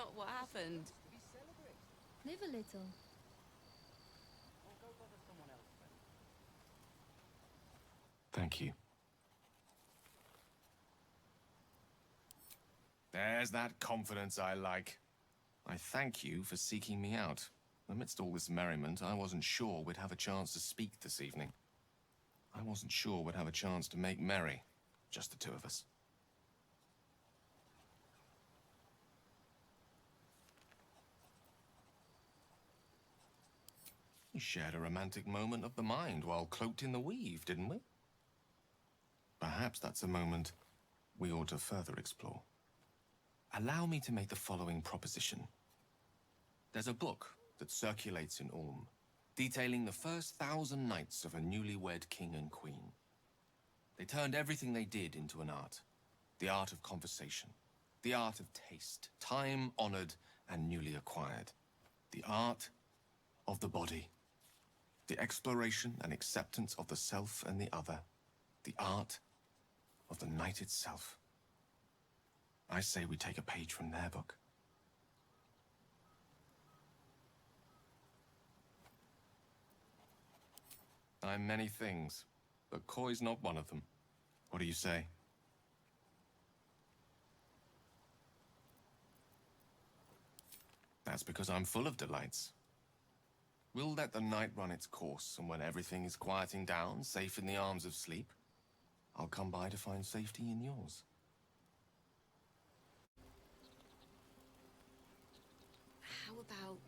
not what happened. Live a little. Thank you. There's that confidence I like. I thank you for seeking me out. Amidst all this merriment, I wasn't sure we'd have a chance to speak this evening. I wasn't sure we'd have a chance to make merry, just the two of us. We shared a romantic moment of the mind while cloaked in the weave, didn't we? Perhaps that's a moment we ought to further explore. Allow me to make the following proposition. There's a book that circulates in Ulm, detailing the first 1,000 nights of a newlywed king and queen. They turned everything they did into an art. The art of conversation. The art of taste. Time-honored and newly acquired. The art of the body. The exploration and acceptance of the self and the other. The art of the night itself. I say we take a page from their book. I'm many things, but coy's not one of them. What do you say? That's because I'm full of delights. We'll let the night run its course, and when everything is quieting down, safe in the arms of sleep, I'll come by to find safety in yours. How about...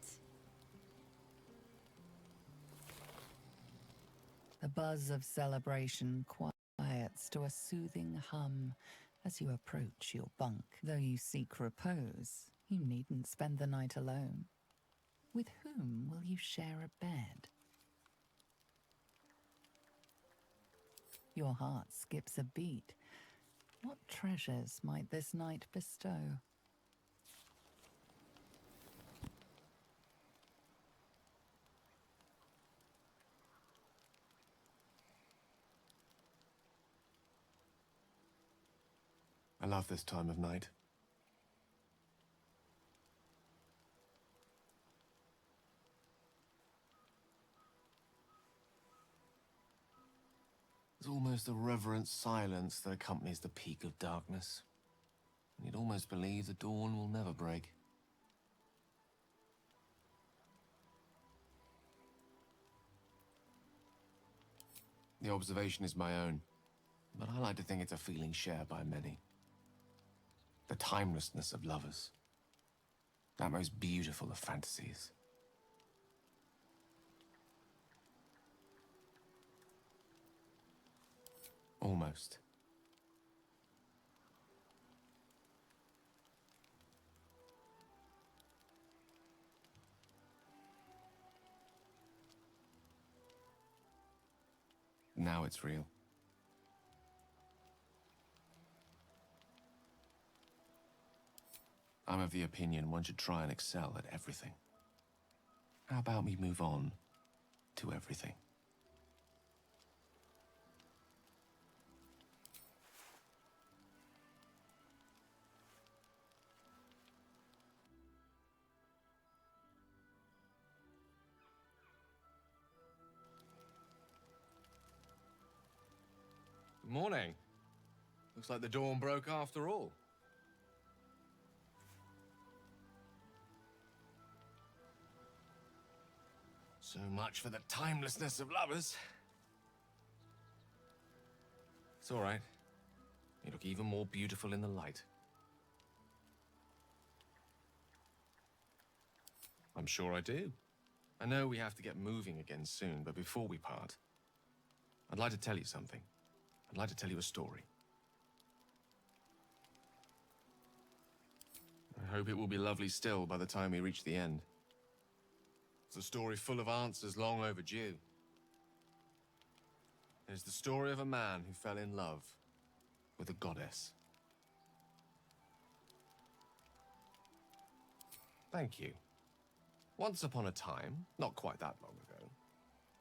The buzz of celebration quiets to a soothing hum as you approach your bunk. Though you seek repose, you needn't spend the night alone. With whom will you share a bed? Your heart skips a beat. What treasures might this night bestow? I love this time of night. There's almost a reverent silence that accompanies the peak of darkness. And you'd almost believe the dawn will never break. The observation is my own, but I like to think it's a feeling shared by many. The timelessness of lovers. That most beautiful of fantasies. Almost. Now it's real. I'm of the opinion one should try and excel at everything. How about we move on to everything? Good morning. Looks like the dawn broke after all. So much for the timelessness of lovers. It's all right. You look even more beautiful in the light. I'm sure I do. I know we have to get moving again soon, but before we part, I'd like to tell you something. I'd like to tell you a story. I hope it will be lovely still by the time we reach the end. It's a story full of answers long overdue. It is the story of a man who fell in love with a goddess. Thank you. Once upon a time, not quite that long ago,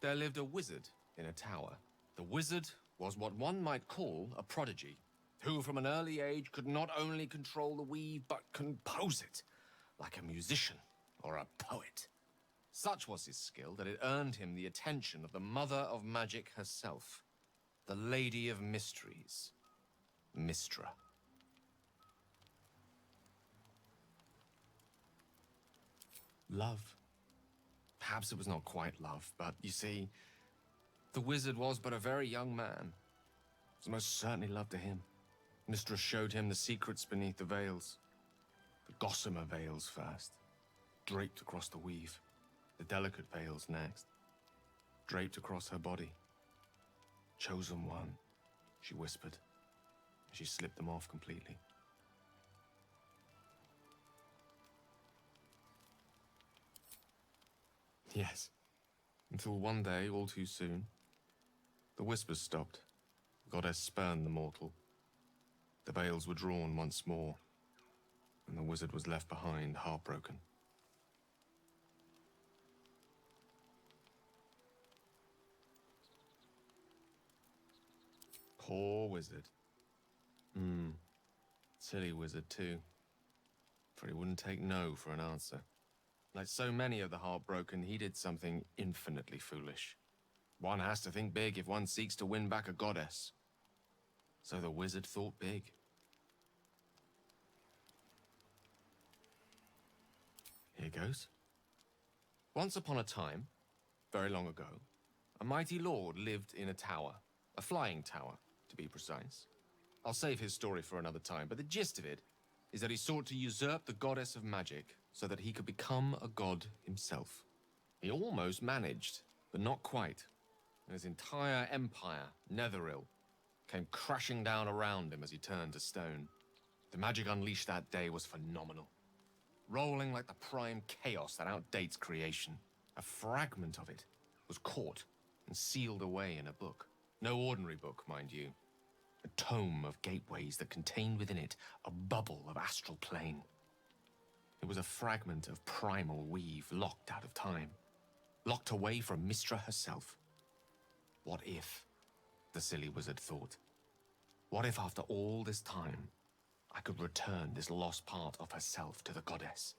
there lived a wizard in a tower. The wizard was what one might call a prodigy, who from an early age could not only control the weave, but compose it. like a musician or a poet. Such was his skill that it earned him the attention of the mother of magic herself, the Lady of Mysteries, Mystra. Love. Perhaps it was not quite love, but you see, the wizard was but a very young man. It was most certainly love to him. Mystra showed him the secrets beneath the veils. The gossamer veils first, draped across the weave. The delicate veils next, draped across her body. Chosen one, she whispered. She slipped them off completely. Yes, until one day, all too soon, the whispers stopped. The goddess spurned the mortal. The veils were drawn once more, and the wizard was left behind, heartbroken. Poor wizard. Silly wizard, too. For he wouldn't take no for an answer. Like so many of the heartbroken, he did something infinitely foolish. One has to think big if one seeks to win back a goddess. So the wizard thought big. Here goes. Once upon a time, very long ago, a mighty lord lived in a tower. A flying tower, to be precise. I'll save his story for another time, but the gist of it is that he sought to usurp the goddess of magic so that he could become a god himself. He almost managed, but not quite. And his entire empire, Netheril, came crashing down around him as he turned to stone. The magic unleashed that day was phenomenal. Rolling like the prime chaos that outdates creation. A fragment of it was caught and sealed away in a book. No ordinary book, mind you. A tome of gateways that contained within it a bubble of astral plane. It was a fragment of primal weave locked out of time. Locked away from Mystra herself. What if, the silly wizard thought, what if after all this time, I could return this lost part of herself to the goddess?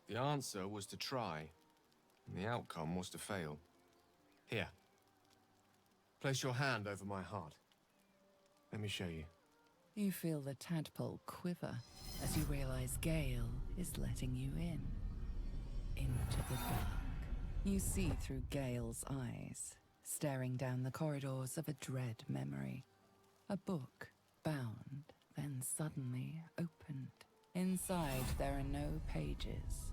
The answer was to try, and the outcome was to fail. Here. Place your hand over my heart. Let me show you. You feel the tadpole quiver as you realize Gale is letting you in. Into the dark. You see through Gale's eyes, staring down the corridors of a dread memory. A book, bound, then suddenly opened. Inside there are no pages,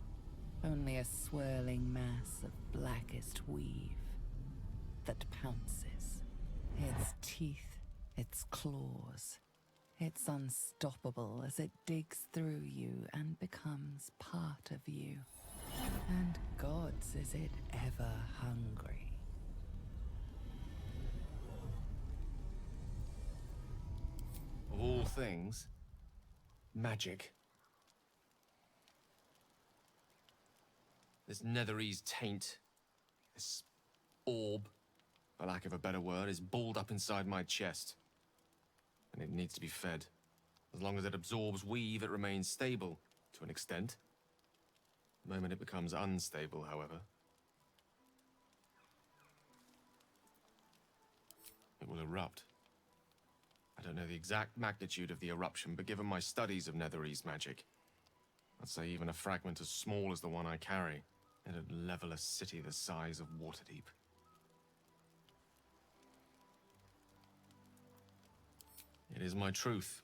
only a swirling mass of blackest weave that pounces. Its teeth, its claws. It's unstoppable as it digs through you and becomes part of you. And gods, is it ever hungry. Of all things, magic. This Netherese taint, this orb, for lack of a better word, is balled up inside my chest. And it needs to be fed. As long as it absorbs weave, it remains stable, to an extent. The moment it becomes unstable, however, it will erupt. I don't know the exact magnitude of the eruption, but given my studies of Netherese magic, I'd say even a fragment as small as the one I carry, it'd level a city the size of Waterdeep. It is my truth,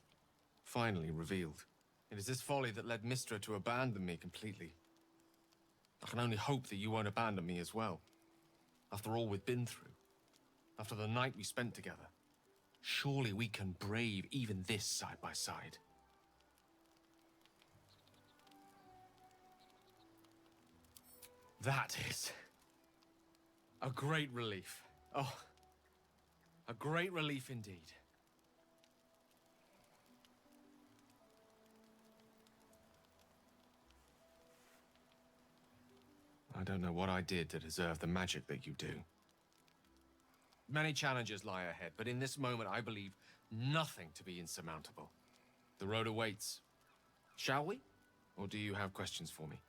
finally revealed. It is this folly that led Mystra to abandon me completely. I can only hope that you won't abandon me as well. After all we've been through, after the night we spent together, surely we can brave even this side by side. That is a great relief. Oh, a great relief indeed. I don't know what I did to deserve the magic that you do. Many challenges lie ahead, but in this moment I believe Nothing to be insurmountable. The road awaits. Shall we? Or do you have questions for me?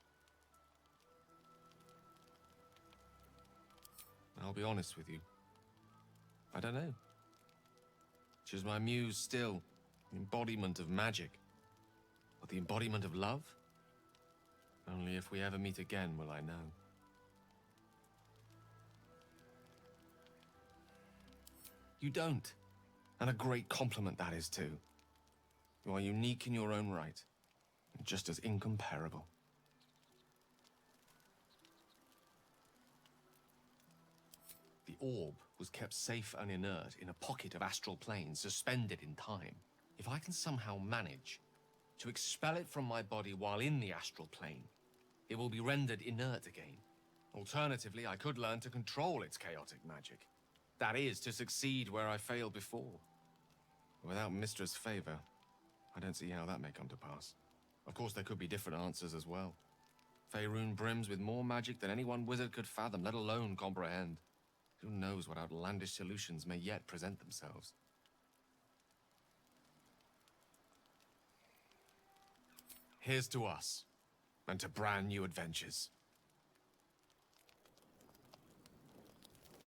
I'll be honest with you. I don't know. She's my muse still, the embodiment of magic. But the embodiment of love? Only if we ever meet again will I know. You don't. And a great compliment that is too. You are unique in your own right, and just as incomparable. The orb was kept safe and inert in a pocket of astral plane, suspended in time. If I can somehow manage to expel it from my body while in the astral plane, it will be rendered inert again. Alternatively, I could learn to control its chaotic magic. That is, to succeed where I failed before. Without Mistra's favor, I don't see how that may come to pass. Of course, there could be different answers as well. Faerun brims with more magic than any one wizard could fathom, let alone comprehend. Who knows what outlandish solutions may yet present themselves? Here's to us, and to brand new adventures.